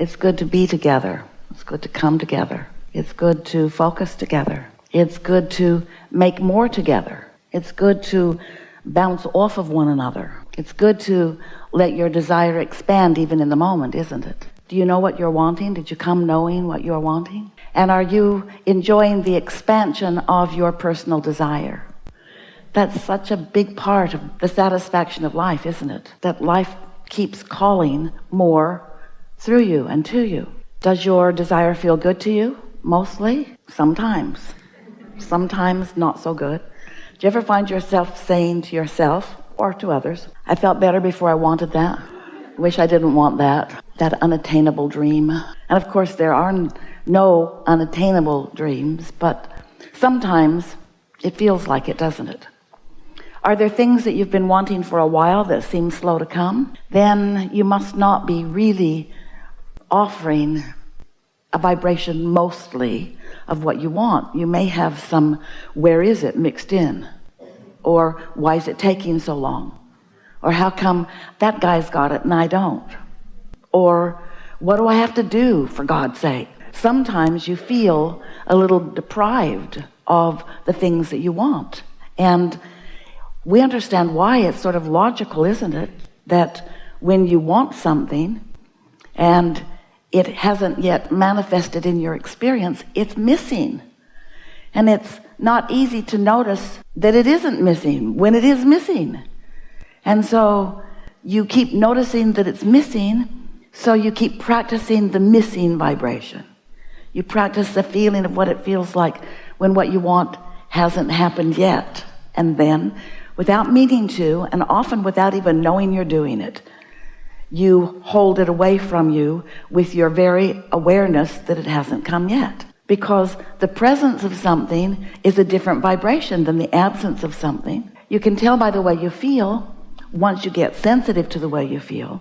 It's good to be together. It's good to come together. It's good to focus together. It's good to make more together. It's good to bounce off of one another. It's good to let your desire expand even in the moment, isn't it? Do you know what you're wanting? Did you come knowing what you're wanting? And are you enjoying the expansion of your personal desire? That's such a big part of the satisfaction of life, isn't it? That life keeps calling more through you and to you. Does your desire feel good to you? Mostly? Sometimes. Sometimes not so good. Do you ever find yourself saying to yourself or to others, I felt better before I wanted that. Wish I didn't want that. That unattainable dream. And of course there are no unattainable dreams, but sometimes it feels like it, doesn't it? Are there things that you've been wanting for a while that seem slow to come? Then you must not be really offering a vibration mostly of what you want. You may have some where is it mixed in, or why is it taking so long, or how come that guy's got it and I don't, or what do I have to do, for God's sake? Sometimes you feel a little deprived of the things that you want, and we understand why. It's sort of logical, isn't it, that when you want something and it hasn't yet manifested in your experience, it's missing. And it's not easy to notice that it isn't missing when it is missing. And so you keep noticing that it's missing, so you keep practicing the missing vibration. You practice the feeling of what it feels like when what you want hasn't happened yet. And then, without meaning to, and often without even knowing you're doing it, you hold it away from you with your very awareness that it hasn't come yet. Because the presence of something is a different vibration than the absence of something. You can tell by the way you feel once you get sensitive to the way you feel.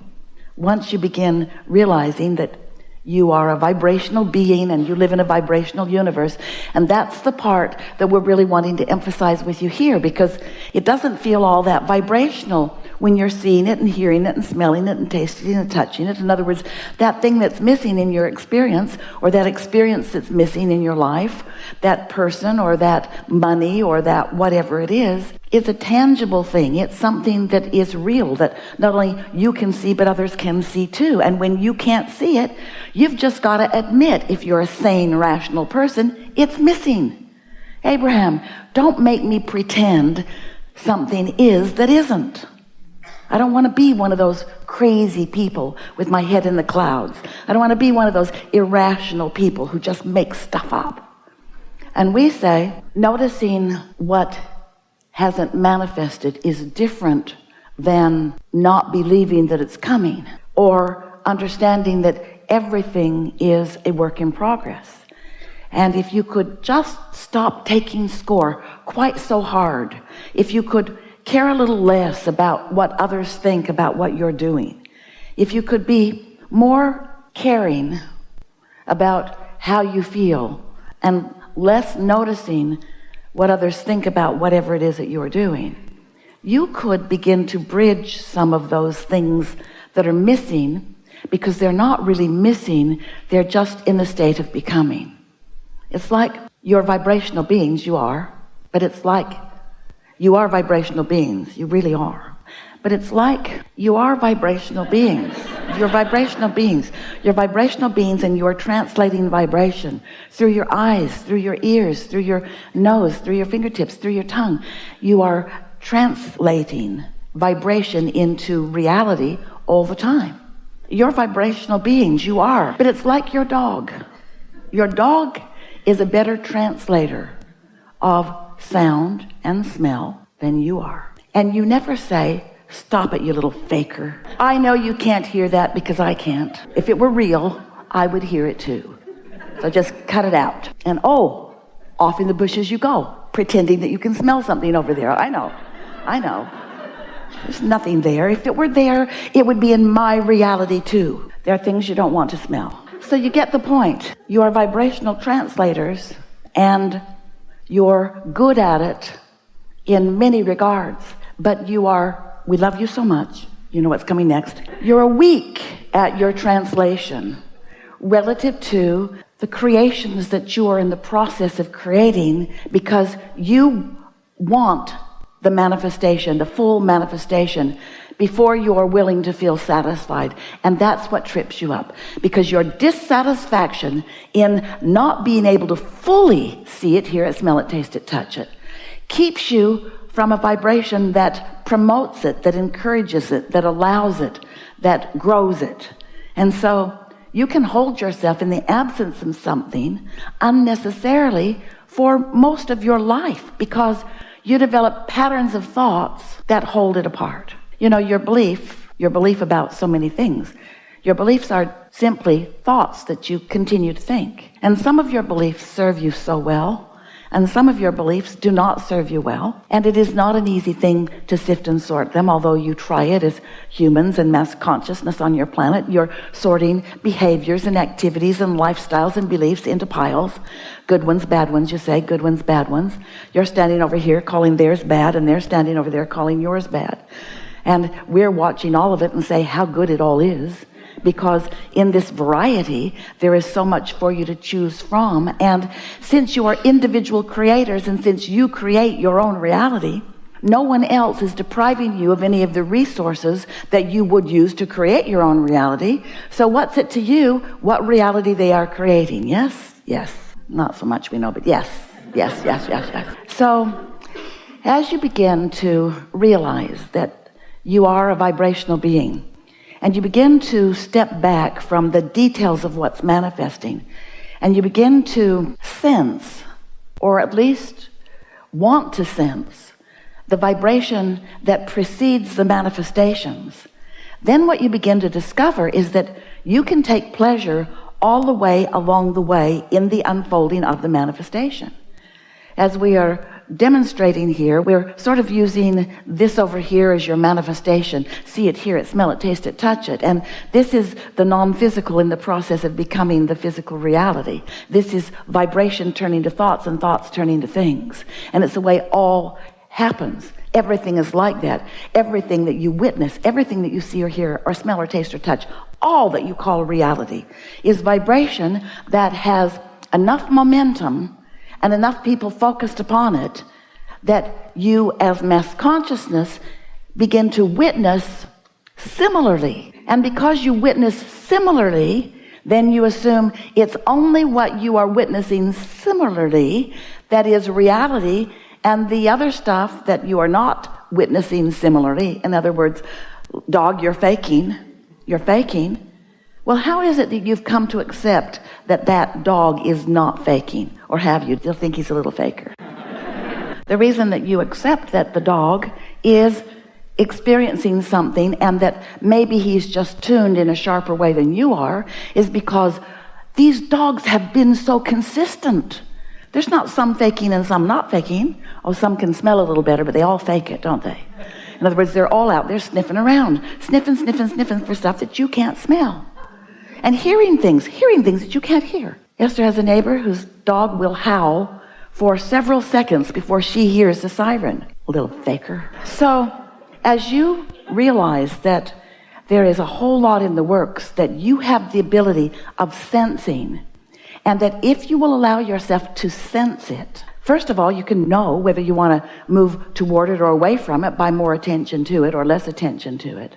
Once you begin realizing that you are a vibrational being and you live in a vibrational universe. And that's the part that we're really wanting to emphasize with you here, because it doesn't feel all that vibrational when you're seeing it and hearing it and smelling it and tasting it and touching it. In other words, that thing that's missing in your experience, or that experience that's missing in your life, that person or that money or that whatever it is a tangible thing. It's something that is real, that not only you can see, but others can see too. And when you can't see it, you've just got to admit, if you're a sane, rational person, it's missing. Abraham, don't make me pretend something is that isn't. I don't want to be one of those crazy people with my head in the clouds. I don't want to be one of those irrational people who just make stuff up. And we say, noticing what hasn't manifested is different than not believing that it's coming, or understanding that everything is a work in progress. And if you could just stop taking score quite so hard, if you could care a little less about what others think about what you're doing, if you could be more caring about how you feel and less noticing what others think about whatever it is that you're doing, you could begin to bridge some of those things that are missing, because they're not really missing, they're just in the state of becoming. It's like you're vibrational beings, you are, but it's like you are vibrational beings, you really are. But it's like you are vibrational beings. You're vibrational beings. You're vibrational beings, and you're translating vibration through your eyes, through your ears, through your nose, through your fingertips, through your tongue. You are translating vibration into reality all the time. You're vibrational beings, you are. But it's like your dog. Your dog is a better translator of sound and smell than you are. And you never say, stop it, you little faker. I know you can't hear that because I can't. If it were real, I would hear it too. So just cut it out. And oh, off in the bushes you go, pretending that you can smell something over there. I know. There's nothing there. If it were there, it would be in my reality too. There are things you don't want to smell. So you get the point. You are vibrational translators, and you're good at it in many regards. But we love you so much. You know what's coming next. You're weak at your translation. relative to the creations that you are in the process of creating, because you want the manifestation, the full manifestation, before you are willing to feel satisfied. And that's what trips you up, because your dissatisfaction in not being able to fully see it, hear it, smell it, taste it, touch it, keeps you from a vibration that promotes it, that encourages it, that allows it, that grows it. And so you can hold yourself in the absence of something unnecessarily for most of your life, because you develop patterns of thoughts that hold it apart. You know, your belief about so many things, your beliefs are simply thoughts that you continue to think. And some of your beliefs serve you so well, and some of your beliefs do not serve you well. And it is not an easy thing to sift and sort them, although you try it as humans and mass consciousness on your planet. You're sorting behaviors and activities and lifestyles and beliefs into piles. Good ones, bad ones, you say, good ones, bad ones. You're standing over here calling theirs bad, and they're standing over there calling yours bad. And we're watching all of it and say how good it all is, because in this variety there is so much for you to choose from. And since you are individual creators, and since you create your own reality, no one else is depriving you of any of the resources that you would use to create your own reality. So what's it to you what reality they are creating? Yes, not so much we know, but yes. So as you begin to realize that you are a vibrational being, and you begin to step back from the details of what's manifesting, and you begin to sense, or at least want to sense, the vibration that precedes the manifestations, then what you begin to discover is that you can take pleasure all the way along the way in the unfolding of the manifestation. As we are demonstrating here, we're sort of using this over here as your manifestation. See it, hear it, smell it, taste it, touch it. And this is the non-physical in the process of becoming the physical reality. This is vibration turning to thoughts, and thoughts turning to things. And it's the way all happens. Everything is like that. Everything that you witness, everything that you see or hear or smell or taste or touch, all that you call reality is vibration that has enough momentum and enough people focused upon it that you, as mass consciousness, begin to witness similarly. And because you witness similarly, then you assume it's only what you are witnessing similarly that is reality, and the other stuff that you are not witnessing similarly, in other words, dog, you're faking. Well, how is it that you've come to accept that that dog is not faking? Or have you? You'll think he's a little faker. The reason that you accept that the dog is experiencing something, and that maybe he's just tuned in a sharper way than you are, is because these dogs have been so consistent. There's not some faking and some not faking. Oh, some can smell a little better, but they all fake it, don't they? In other words, they're all out there sniffing around, sniffing for stuff that you can't smell. And hearing things that you can't hear. Esther has a neighbor whose dog will howl for several seconds before she hears the siren. A little faker. So as you realize that there is a whole lot in the works that you have the ability of sensing, and that if you will allow yourself to sense it, first of all, you can know whether you want to move toward it or away from it by more attention to it or less attention to it.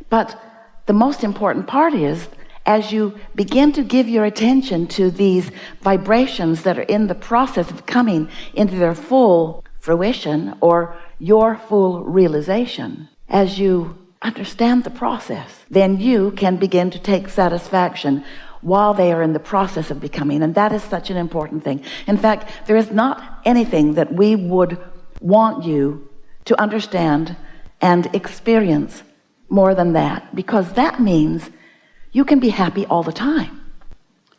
But the most important part is, as you begin to give your attention to these vibrations that are in the process of coming into their full fruition or your full realization, as you understand the process, then you can begin to take satisfaction while they are in the process of becoming. And that is such an important thing. In fact, there is not anything that we would want you to understand and experience more than that, because that means you can be happy all the time.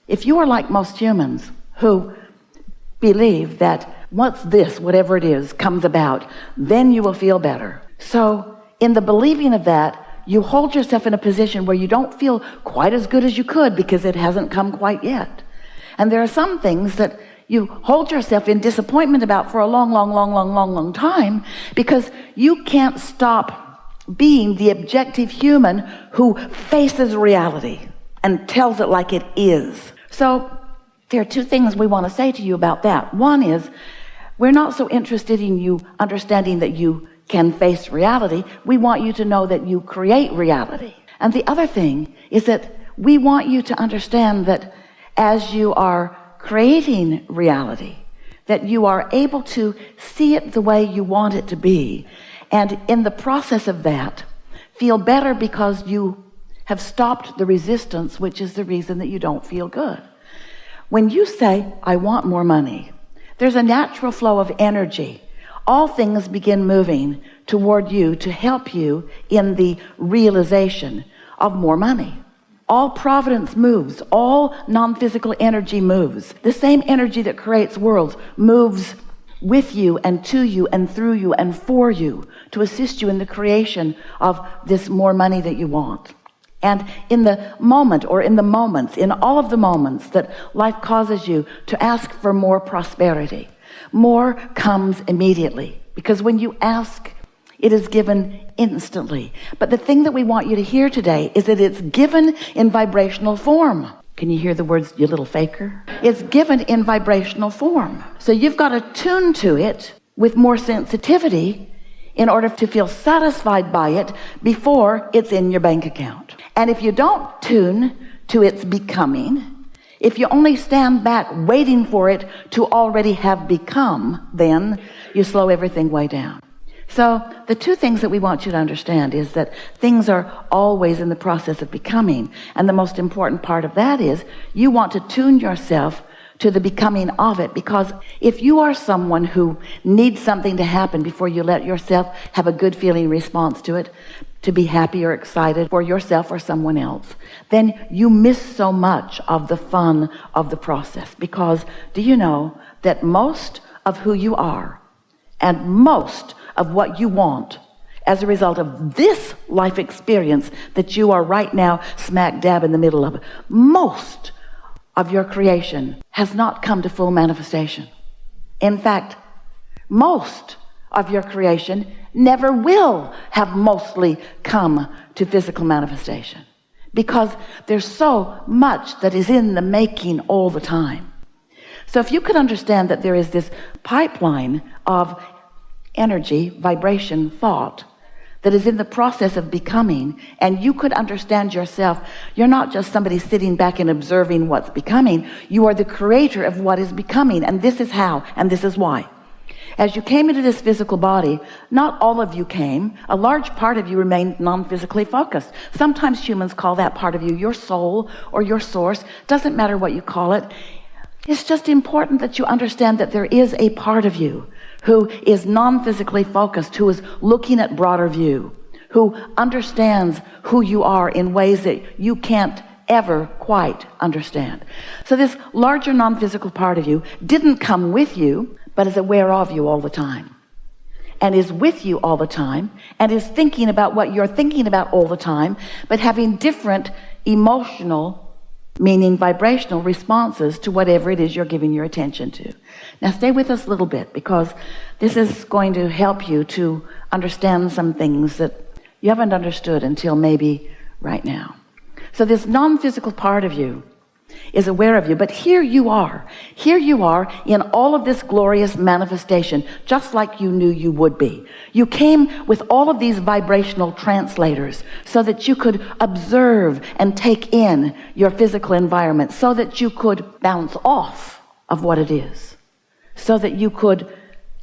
If you are like most humans who believe that once this, whatever it is, comes about, then you will feel better. So in the believing of that, you hold yourself in a position where you don't feel quite as good as you could because it hasn't come quite yet. And there are some things that you hold yourself in disappointment about for a long time, because you can't stop being the objective human who faces reality. and tells it like it is. So there are two things we want to say to you about that. One is, we're not so interested in you understanding that you can face reality. We want you to know that you create reality. And the other thing is that we want you to understand that as you are creating reality, that you are able to see it the way you want it to be. And in the process of that, feel better because you have stopped the resistance, which is the reason that you don't feel good. When you say, I want more money, there's a natural flow of energy. All things begin moving toward you to help you in the realization of more money. All providence moves. All non-physical energy moves. The same energy that creates worlds moves with you and to you and through you and for you to assist you in the creation of this more money that you want. And in the moment, or in the moments, in all of the moments that life causes you to ask for more prosperity, more comes immediately. Because when you ask, it is given instantly. But the thing that we want you to hear today is that it's given in vibrational form. Can you hear the words, you little faker? It's given in vibrational form. So you've got to tune to it with more sensitivity in order to feel satisfied by it before it's in your bank account. And if you don't tune to its becoming, if you only stand back waiting for it to already have become, then you slow everything way down. So the two things that we want you to understand is that things are always in the process of becoming. And the most important part of that is you want to tune yourself to the becoming of it. Because if you are someone who needs something to happen before you let yourself have a good feeling response to it, to be happy or excited for yourself or someone else, then you miss so much of the fun of the process. Because do you know that most of who you are and most of what you want as a result of this life experience that you are right now smack dab in the middle of, most of your creation has not come to full manifestation. In fact, most of your creation never will have mostly come to physical manifestation, because there's so much that is in the making all the time. So if you could understand that there is this pipeline of energy, vibration, thought that is in the process of becoming, and you could understand yourself, you're not just somebody sitting back and observing what's becoming, you are the creator of what is becoming. And this is how, and this is why. As you came into this physical body, not all of you came. A large part of you remained non-physically focused. Sometimes humans call that part of you your soul or your source. Doesn't matter what you call it. It's just important that you understand that there is a part of you who is non-physically focused, who is looking at broader view, who understands who you are in ways that you can't ever quite understand. So this larger non-physical part of you didn't come with you, but is aware of you all the time, and is with you all the time, and is thinking about what you're thinking about all the time, but having different emotional, meaning vibrational responses to whatever it is you're giving your attention to. Now stay with us a little bit, because this is going to help you to understand some things that you haven't understood until maybe right now. So this non-physical part of you is aware of you, but here you are in all of this glorious manifestation, just like you knew you would be. You came with all of these vibrational translators so that you could observe and take in your physical environment, so that you could bounce off of what it is, so that you could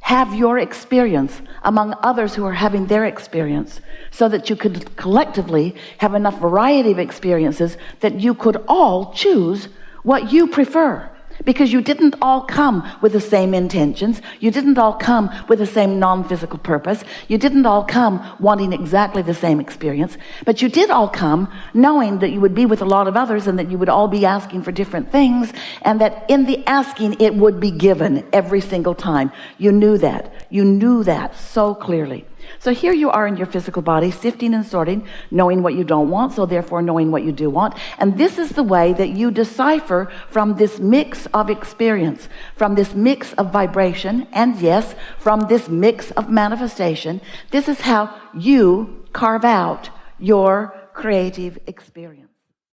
have your experience among others who are having their experience, so that you could collectively have enough variety of experiences that you could all choose what you prefer. Because you didn't all come with the same intentions. You didn't all come with the same non-physical purpose. You didn't all come wanting exactly the same experience. But you did all come knowing that you would be with a lot of others, and that you would all be asking for different things, and that in the asking it would be given every single time. You knew that. You knew that so clearly. So here you are in your physical body, sifting and sorting, knowing what you don't want, so therefore knowing what you do want. And this is the way that you decipher from this mix of experience, from this mix of vibration, and yes, from this mix of manifestation. This is how you carve out your creative experience.